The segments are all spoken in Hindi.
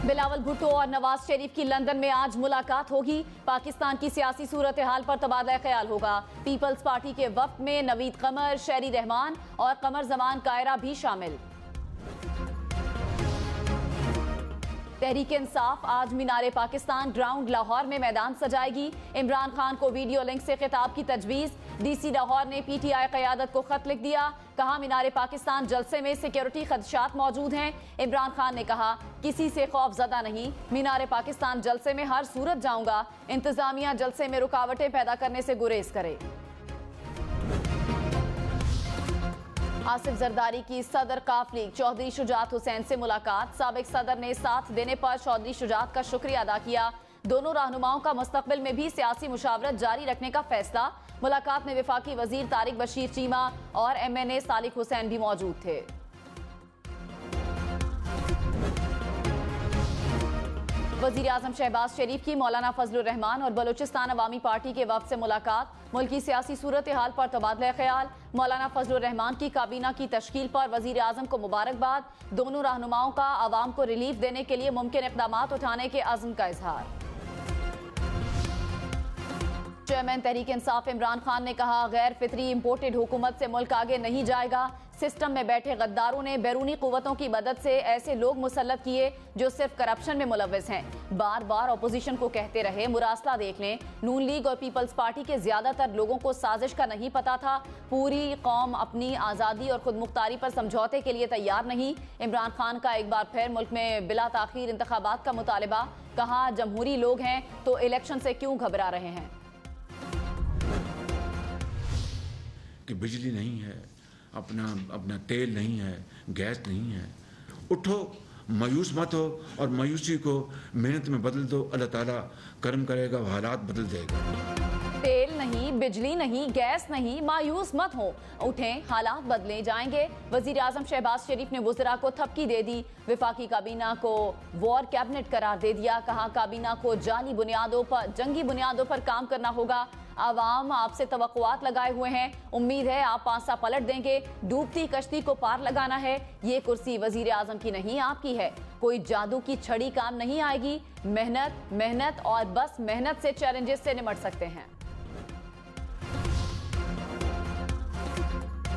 बिलावल भुट्टो और नवाज शरीफ की लंदन में आज मुलाकात होगी। पाकिस्तान की सियासी सूरत हाल पर तबादला ख्याल होगा। पीपल्स पार्टी के वफ्द में नवीद कमर, शेरी रहमान और कमर जमान कायरा भी शामिल। तहरीक इंसाफ आज मीनारे पाकिस्तान ग्राउंड लाहौर में मैदान सजाएगी। इमरान खान को वीडियो लिंक से खिताब की तजवीज़। डीसी लाहौर ने पीटीआई क़यादत को खत लिख दिया। कहा मीनारे पाकिस्तान जलसे में सिक्योरिटी खदशात मौजूद हैं। इमरान खान ने कहा किसी से खौफजदा नहीं, मीनारे पाकिस्तान जलसे में हर सूरत जाऊंगा। इंतजामिया जलसे में रुकावटें पैदा करने से गुरेज करे। आसिफ जरदारी की सदर काफ लीग चौधरी शुजात हुसैन से मुलाकात। साबिक सदर ने साथ देने पर चौधरी शुजात का शुक्रिया अदा किया। दोनों रहनुमाओं का मुस्तकबिल में भी सियासी मुशावरत जारी रखने का फैसला। मुलाकात में वफाकी वजीर तारिक बशीर चीमा और MNA सालिक हुसैन भी मौजूद थे। वजीर आजम शहबाज शरीफ की मौलाना फजलुर रहमान और बलूचिस्तान अवामी पार्टी के वफ्द से मुलाकात। मुल्क की सियासी सूरत हाल पर तबादला ख्याल। मौलाना फजलुर रहमान की काबीना की तश्कील पर वजीर आजम को मुबारकबाद। दोनों रहनुमाओं का आवाम को रिलीफ देने के लिए मुमकिन इक़दाम उठाने के अज़्म का इजहार। चेयरमैन तहरीक इंसाफ इमरान खान ने कहा गैर फितरी इंपोर्टेड हुकूमत से मुल्क आगे नहीं जाएगा। सिस्टम में बैठे गद्दारों ने बैरूनी कुव्वतों की मदद से ऐसे लोग मुसल्लत किए जो सिर्फ करप्शन में मुलव्वस हैं। बार बार अपोजिशन को कहते रहे मुरासला देख लें। नून लीग और पीपल्स पार्टी के ज्यादातर लोगों को साजिश का नहीं पता था। पूरी कौम अपनी आज़ादी और खुद मुख्तारी पर समझौते के लिए तैयार नहीं। इमरान खान का एक बार फिर मुल्क में बिला ताखीर इंतखाबात का मुतालबा। कहा जमहूरी लोग हैं तो इलेक्शन से क्यों घबरा रहे हैं। कि बिजली नहीं है, अपना तेल नहीं है, गैस नहीं है। उठो, मायूस मत हो और मायूसी को मेहनत में बदल दो। अल्लाह ताला करम करेगा, हालात बदल देगा। तेल नहीं, बिजली नहीं, गैस नहीं, मायूस मत हो, उठें, हालात बदले जाएंगे। वजीर आजम शहबाज शरीफ ने वुज़रा को थपकी दे दी। विफाकी काबीना को वॉर कैबिनेट करार दे दिया। कहा काबीना को जंगी बुनियादों पर काम करना होगा। आवाम आपसे तवक्कुआत लगाए हुए हैं। उम्मीद है आप पांसा पलट देंगे। डूबती कश्ती को पार लगाना है। ये कुर्सी वजीर आजम की नहीं, आपकी है। कोई जादू की छड़ी काम नहीं आएगी। मेहनत और बस मेहनत से चैलेंजेस से निपट सकते हैं।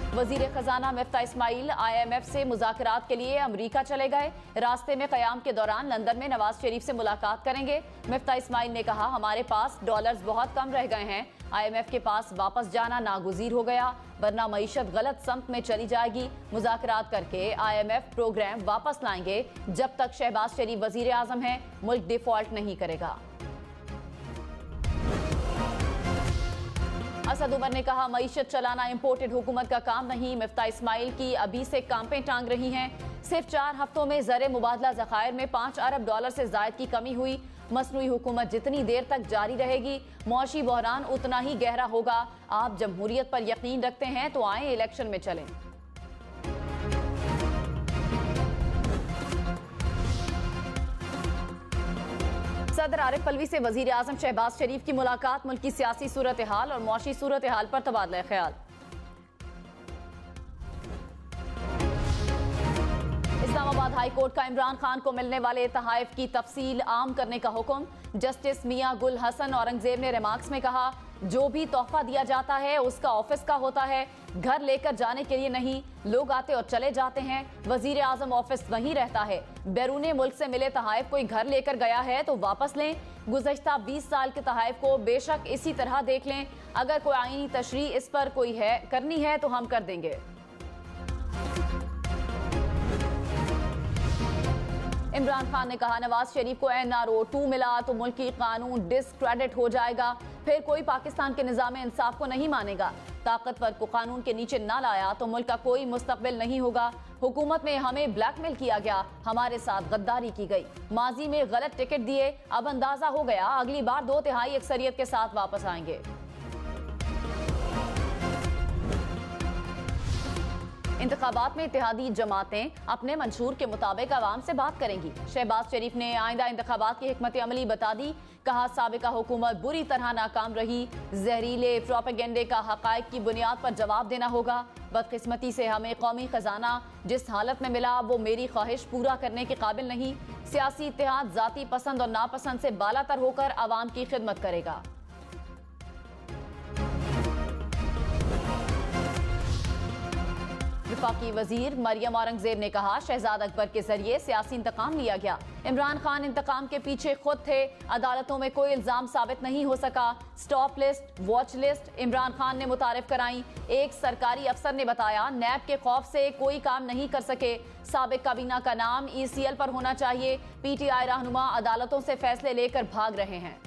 वजीर खजाना मिफ्ता इस्माइल IMF से मुज़ाकरात के लिए अमरीका चले गए। रास्ते में क़याम के दौरान लंदन में नवाज शरीफ से मुलाकात करेंगे। मिफ्ता इस्माइल ने कहा हमारे पास डॉलर्स बहुत कम रह गए हैं। IMF के पास वापस जाना नागुज़ीर हो गया, वरना मईशत गलत समत में चली जाएगी। मुज़ाकरात करके IMF प्रोग्राम वापस लाएंगे। जब तक शहबाज शरीफ वजीर आजम हैं, मुल्क डिफॉल्ट नहीं करेगा। असद उमर ने कहा मईशत चलाना इंपोर्टेड हुकूमत का काम नहीं। मिफ्ता इस्माइल की अभी से कांपें टांग रही हैं। सिर्फ 4 हफ्तों में ज़र मुबादला ज़खायर में $5 अरब से जायद की कमी हुई। मसनूई हुकूमत जितनी देर तक जारी रहेगी, मौशी बहरान उतना ही गहरा होगा। आप जमहूरियत पर यकीन रखते हैं तो आए इलेक्शन में चलें। सदर आरिफ अलवी से वजीर आजम शहबाज शरीफ की मुलाकात। मुल्क की सियासी सूरत हाल और मौशी सूरत हाल पर तबादला ख्याल। इस्लामाबाद हाई कोर्ट का इमरान खान को मिलने वाले तहाइफ की तफसील आम करने का हुक्म। जस्टिस मियां गुल हसन औरंगजेब ने रिमार्क्स में कहा जो भी तोहफा दिया जाता है उसका ऑफिस का होता है, घर लेकर जाने के लिए नहीं। लोग आते और चले जाते हैं, वजीर आजम ऑफिस वहीं रहता है। बैरूने मुल्क से मिले तहाइफ कोई घर लेकर गया है तो वापस लें। गुज़श्ता 20 साल के तहाइफ को बेशक इसी तरह देख लें। अगर कोई आईनी तशरीह इस पर कोई करनी है तो हम कर देंगे। इमरान खान ने कहा नवाज शरीफ को NRO 2 मिला तो मुल्की कानून डिस्क्रेडिट हो जाएगा, फिर कोई पाकिस्तान के निज़ाम इंसाफ को नहीं मानेगा। ताकतवर को कानून के नीचे न लाया तो मुल्क का कोई मुस्तकबिल नहीं होगा। हुकूमत में हमें ब्लैकमेल किया गया, हमारे साथ गद्दारी की गई, माजी में गलत टिकट दिए। अब अंदाजा हो गया अगली बार 2/3 अक्सरियत के साथ वापस आएंगे। इंतखाबात में इत्तेहादी जमातें अपने मंशूर के मुताबिक आवाम से बात करेंगी। शहबाज शरीफ ने आइंदा इंतखाबात की हिकमत अमली बता दी। कहा, साबिका हुकूमत बुरी तरह नाकाम रही। जहरीले प्रोपेगेंडे का हकायक की बुनियाद पर जवाब देना होगा। बदकिस्मती से हमें कौमी खजाना जिस हालत में मिला वो मेरी ख्वाहिश पूरा करने के काबिल नहीं। सियासी इत्तेहाद जाती पसंद और नापसंद से बालातर होकर आवाम की खिदमत करेगा। वफाकी वजीर मरियम औरंगजेब ने कहा, शहजाद अकबर के जरिए सियासी इंतकाम लिया गया। इमरान खान इंतकाम के पीछे खुद थे। अदालतों में कोई इल्जाम साबित नहीं हो सका। Stop list, watch list Imran Khan ने मुतारिफ कराई। एक सरकारी अफसर ने बताया, नैब के खौफ से कोई काम नहीं कर सके। साबिक काबीना का नाम ECL पर होना चाहिए। PTI रहनुमा अदालतों से फैसले लेकर भाग रहे हैं।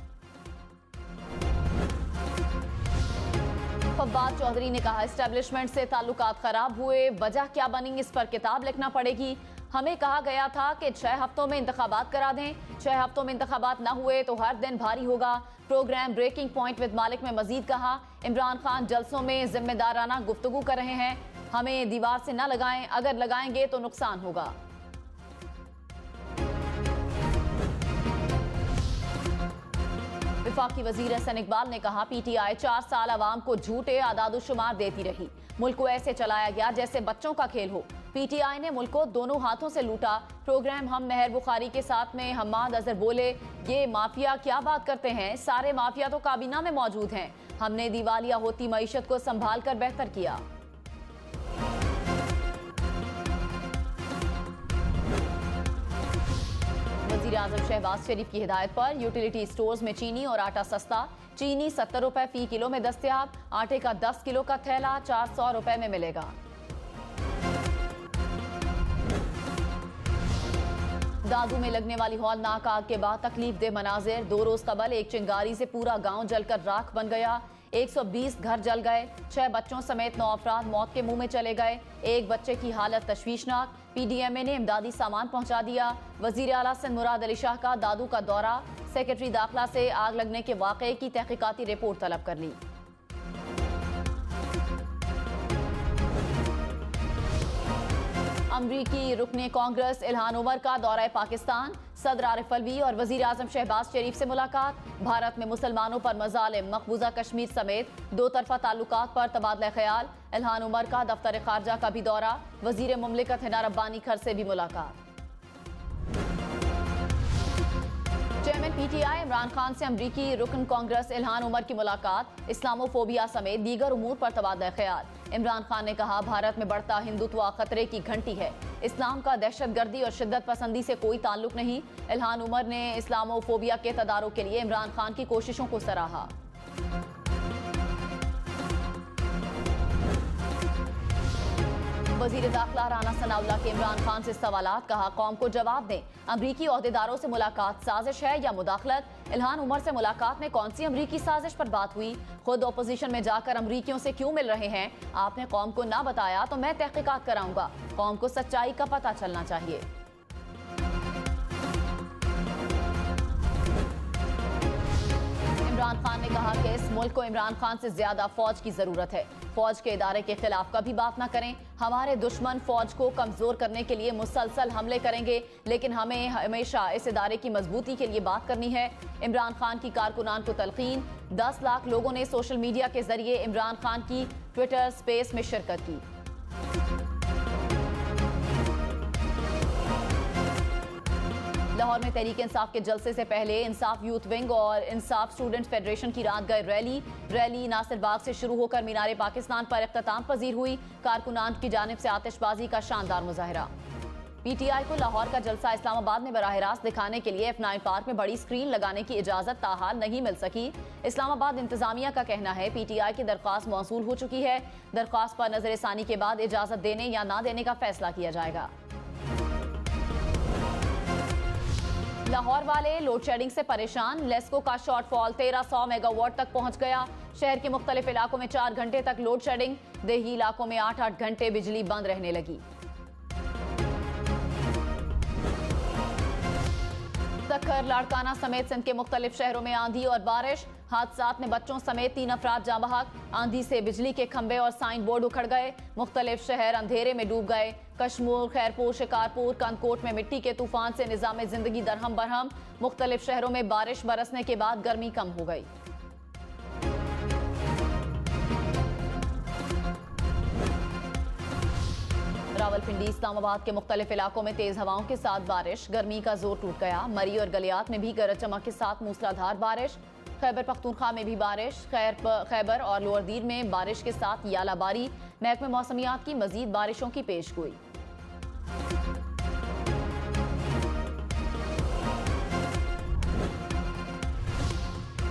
फवाद चौधरी ने कहा, एस्टेब्लिशमेंट से ताल्लुकात खराब हुए, वजह क्या बनी इस पर किताब लिखना पड़ेगी। हमें कहा गया था कि 6 हफ्तों में इंतखाबात करा दें। 6 हफ्तों में इंतखाबात न हुए तो हर दिन भारी होगा। प्रोग्राम ब्रेकिंग पॉइंट विद मालिक में मजीद कहा, इमरान खान जलसों में जिम्मेदाराना गुफ्तगू कर रहे हैं। हमें दीवार से न लगाएं, अगर लगाएंगे तो नुकसान होगा। वफाकी वजीर हसन इकबाल ने कहा, PTI 4 साल आवाम को झूठे आदादुशुमार देती रही। मुल्क को ऐसे चलाया गया जैसे बच्चों का खेल हो। PTI ने मुल्क को दोनों हाथों से लूटा। प्रोग्राम हम मेहर बुखारी के साथ में हम्माद अजहर बोले, ये माफिया क्या बात करते हैं, सारे माफिया तो काबीना में मौजूद हैं। हमने दिवालिया होती मईशत को संभाल कर बेहतर किया। वज़ीर आज़म शहबाज शरीफ की हिदायत पर यूटिलिटी स्टोर्स में चीनी और आटा सस्ता। चीनी 70 रुपए फी किलो में दस्तयाब। आटे का 10 किलो का थैला 400 रुपए में मिलेगा। दादू में लगने वाली हौलनाक आग के बाद तकलीफ दे मनाजिर। 2 रोज कबल एक चिंगारी से पूरा गांव जलकर राख बन गया। 120 घर जल गए। 6 बच्चों समेत 9 अफराद मौत के मुंह में चले गए। एक बच्चे की हालत तशवीशनाक। PDMA ने इमदादी सामान पहुंचा दिया। वजीर आला सिंध मुराद अली शाह का दादू का दौरा। सेक्रेटरी दाखिला से आग लगने के वाक़े की तहकीकाती रिपोर्ट तलब कर ली। अमरीकी रुकने कांग्रेस इल्हान उमर का दौरा पाकिस्तान। सदर आरिफ अलवी और वजीर आजम शहबाज शरीफ से मुलाकात। भारत में मुसलमानों पर मजालिम, मकबूजा कश्मीर समेत 2 तरफा ताल्लुकात पर तबादला ख्याल। इल्हान उमर का दफ्तर खारजा का भी दौरा। वजीर मुमलिकत हिना रब्बानी खर से भी मुलाकात। चेयरमैन PTI इमरान खान से अमरीकी रुकन कांग्रेस इल्हान उमर की मुलाकात। इस्लामोफोबिया समेत दीगर उमूर पर तबादला ख्याल। इमरान खान ने कहा, भारत में बढ़ता हिंदुत्व खतरे की घंटी है। इस्लाम का दहशतगर्दी और शिद्दत पसंदी से कोई ताल्लुक नहीं। इल्हान उमर ने इस्लामोफोबिया के तदारुक के लिए इमरान खान की कोशिशों को सराहा। वजीर दाखिला राना सनाउल्लाह के इमरान खान से सवालात। कहा, कौम को जवाब दें, अमरीकी ओहदेदारों से मुलाकात साजिश है या मुदाखलत। इल्हान उमर से मुलाकात में कौन सी अमरीकी साजिश पर बात हुई? खुद अपोजिशन में जाकर अमरीकियों से क्यों मिल रहे हैं? आपने कौम को ना बताया तो मैं तहकीकात कराऊंगा। कौम को सच्चाई का पता चलना चाहिए। इमरान खान ने कहा कि इस मुल्क को इमरान खान से ज्यादा फौज की जरूरत है। फौज के इदारे के खिलाफ कभी बात ना करें। हमारे दुश्मन फौज को कमजोर करने के लिए मुसलसल हमले करेंगे, लेकिन हमें हमेशा इस इदारे की मजबूती के लिए बात करनी है। इमरान खान की कारकुनान को तलकीन। 10 लाख लोगों ने सोशल मीडिया के जरिए इमरान खान की ट्विटर स्पेस में शिरकत की। लाहौर में तहरीक इंसाफ के जलसे से पहले इंसाफ यूथ विंग और इंसाफ स्टूडेंट फेडरेशन की रात गए रैली नासिर बाग से शुरू होकर मीनार पाकिस्तान पर इख्तिताम पजीर हुई। कारकुनान की जानिब से आतिशबाजी का शानदार मुजाहरा। PTI को लाहौर का जलसा इस्लामाबाद में बराह रास्त दिखाने के लिए F9 पार्क में बड़ी स्क्रीन लगाने की इजाजत ताहाल नहीं मिल सकी। इस्लामाबाद इंतजामिया का कहना है PTI की दरख्वास्त मौसूल हो चुकी है। दरख्वास्त पर नजरसानी के बाद इजाजत देने या ना देने का फैसला किया जाएगा। लाहौर वाले लोड शेडिंग से परेशान। लेस्को का शॉर्टफॉल 1300 मेगावाट तक पहुंच गया। शहर के मुख्तलिफ इलाकों में 4 घंटे तक लोड शेडिंग। देही इलाकों में 8-8 घंटे बिजली बंद रहने लगी। स्पीकर लाड़काना समेत सिंध के मुख्तलिफ शहरों में आंधी और बारिश। हादसात में बच्चों समेत 3 अफराद जाँ बहक। आंधी से बिजली के खंभे और साइन बोर्ड उखड़ गए। मुख्तलिफ शहर अंधेरे में डूब गए। कश्मीर, खैरपुर, शिकारपुर, कंदकोट में मिट्टी के तूफान से निजाम जिंदगी दरहम बरहम। मुख्तलिफ शहरों में बारिश बरसने के बाद गर्मी कम हो गई। रावलपिंडी, इस्लामाबाद के मुख्तलिफ इलाकों में तेज हवाओं के साथ बारिश। गर्मी का जोर टूट गया। मरी और गलियात में भी गरज चमक के साथ मूसलाधार बारिश। खैबर पख्तूनख्वा में भी बारिश। खैबर और लोअर दीर में बारिश के साथ यालाबारी। महकमे मौसमियात की मजीद बारिशों की पेशगोई।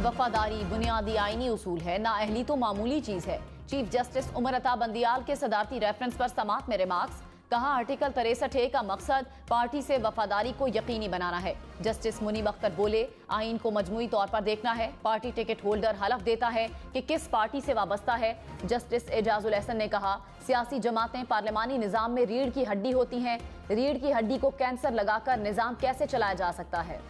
वफादारी बुनियादी आईनी उसूल है, नाअहली तो मामूली चीज है। चीफ जस्टिस उमर अता बंदियाल के सदारती रेफरेंस पर समात में रिमार्क्स। कहा, आर्टिकल 63A का मकसद पार्टी से वफादारी को यकीनी बनाना है। जस्टिस मुनीब अख्तर बोले, आइन को मजमूई तौर पर देखना है। पार्टी टिकट होल्डर हलफ देता है कि किस पार्टी से वाबस्ता है। जस्टिस एजाजुल एहसन ने कहा, सियासी जमातें पार्लिमानी निज़ाम में रीढ़ की हड्डी होती हैं। रीढ़ की हड्डी को कैंसर लगाकर निज़ाम कैसे चलाया जा सकता है।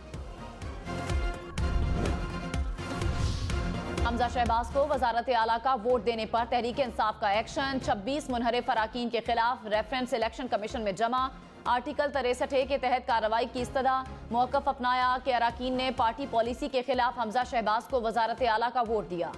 हमजा शहबाज को वजारत आला का वोट देने पर तहरीक इंसाफ का एक्शन। 26 मुनहरिफ अराकीन के खिलाफ रेफरेंस इलेक्शन कमीशन में जमा। आर्टिकल 63A के तहत कार्रवाई की इस्तदा। मौकफ अपनाया कि अराकीन ने पार्टी पॉलिसी के खिलाफ हमजा शहबाज को वजारत आला का वोट दिया।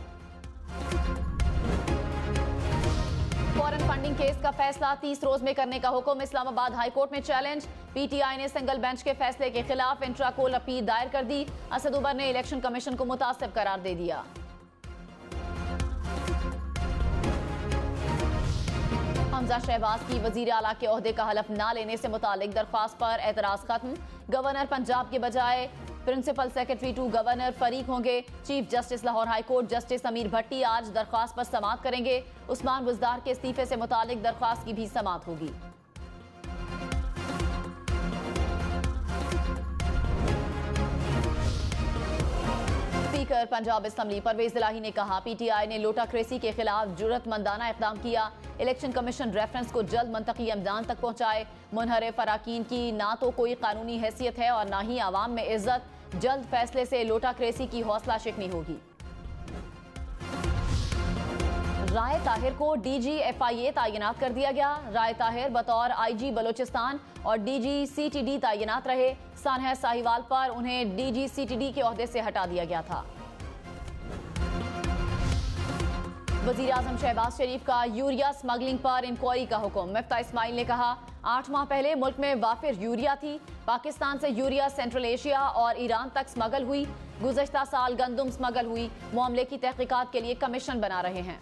फॉरेन फंडिंग केस का फैसला 30 रोज में करने का हुक्म। इस्लामाबाद हाई कोर्ट में चैलेंज। पीटीआई ने सिंगल बेंच के फैसले के खिलाफ इंट्राकोल अपील दायर कर दी। असद उमर ने इलेक्शन कमीशन को मुतासिब करार दे दिया। हमजा शहबाज की वजीर आला के ओहदे का हलफ ना लेने से मुतालिक दरख्वास्त पर एतराज खत्म। गवर्नर पंजाब के बजाय प्रिंसिपल सेक्रेटरी टू गवर्नर फरीक होंगे। Chief justice Lahore high court justice अमीर भट्टी आज दरख्वास्त पर समाअत करेंगे। उस्मान बुजदार के इस्तीफे से मुतालिक दरख्वास्त की भी समाअत होगी। स्पीकर पंजाब असम्बली परवेज इलाही ने कहा, पीटीआई ने लोटाक्रेसी के खिलाफ जुर्रतमंदाना इक़दाम किया। इलेक्शन कमीशन रेफरेंस को जल्द मंतकी अमदान तक पहुंचाए। मुनहरिफ अराकीन की ना तो कोई कानूनी हैसियत है और ना ही आवाम में इज्जत। जल्द फैसले से लोटाक्रेसी की हौसला शिकनी होगी। राय ताहिर को डीजी FIA तैनात कर दिया गया। राय ताहिर बतौर IG बलोचिस्तान और DG CTD तैनात रहे। सानहा साहिवाल पर उन्हें DG CTD के ओहदे से हटा दिया गया था। वजीर आजम शहबाज शरीफ का यूरिया स्मगलिंग पर इंक्वायरी का हुक्म। मिफ्ता इस्माइल ने कहा, 8 माह पहले मुल्क में वाफिर यूरिया थी। पाकिस्तान से यूरिया सेंट्रल एशिया और ईरान तक स्मगल हुई। गुज़श्ता साल गंदुम स्मगल हुई। मामले की तहकीकात के लिए कमीशन बना रहे हैं।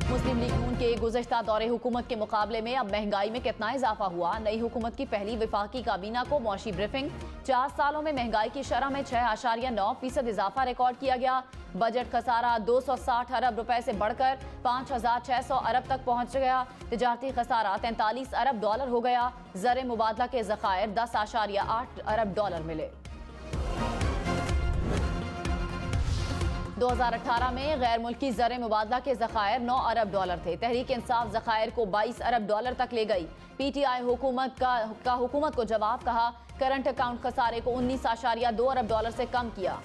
मुस्लिम लीग नून के गुज़श्ता दौरे हुकूमत के मुकाबले में अब महंगाई में कितना इजाफा हुआ। नई हुकूमत की पहली वफाकी काबीना को मौशी ब्रीफिंग। 4 सालों में महंगाई की शरह में 6.9% इजाफा रिकॉर्ड किया गया। बजट खसारा 260 अरब रुपए से बढ़कर 5,600 अरब तक पहुंच गया। तिजारती खसारा 43 अरब डॉलर हो गया। ज़र मुबादला के ज़खायर 10.8 अरब डॉलर मिले। 2018 में गैर मुल्की ज़र मुबादला के ज़खायर 9 अरब डॉलर थे। तहरीक इंसाफ ज़खायर को 22 अरब डॉलर तक ले गई। पीटीआई हुकूमत को जवाब। कहा, करंट अकाउंट खसारे को 19.2 अरब डॉलर से कम किया।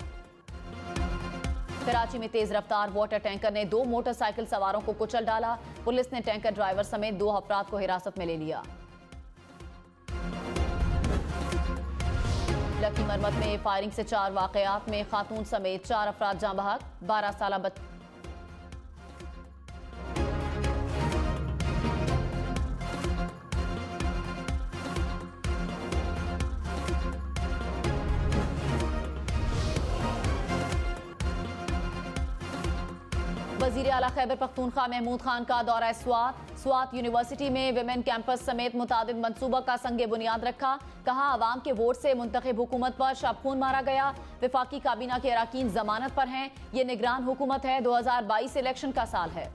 कराची में तेज रफ्तार वाटर टैंकर ने 2 मोटरसाइकिल सवारों को कुचल डाला। पुलिस ने टैंकर ड्राइवर समेत 2 अफराद को हिरासत में ले लिया। लकी मरमत में फायरिंग से 4 वाकयात में खातून समेत 4 अफराद जाँ बहक। 12 साल वजीर आला खैबर पख्तूनख्वा महमूद खान का दौरा स्वात यूनिवर्सिटी में विमेन कैंपस समेत मुतादिद मंसूबा का संगे बुनियाद रखा। कहा, आवाम के वोट से मुंतखब हुकूमत पर शबखून मारा गया। वफाकी काबीना के अराकीन जमानत पर हैं। ये निगरान हुकूमत है। 2022 इलेक्शन का साल है।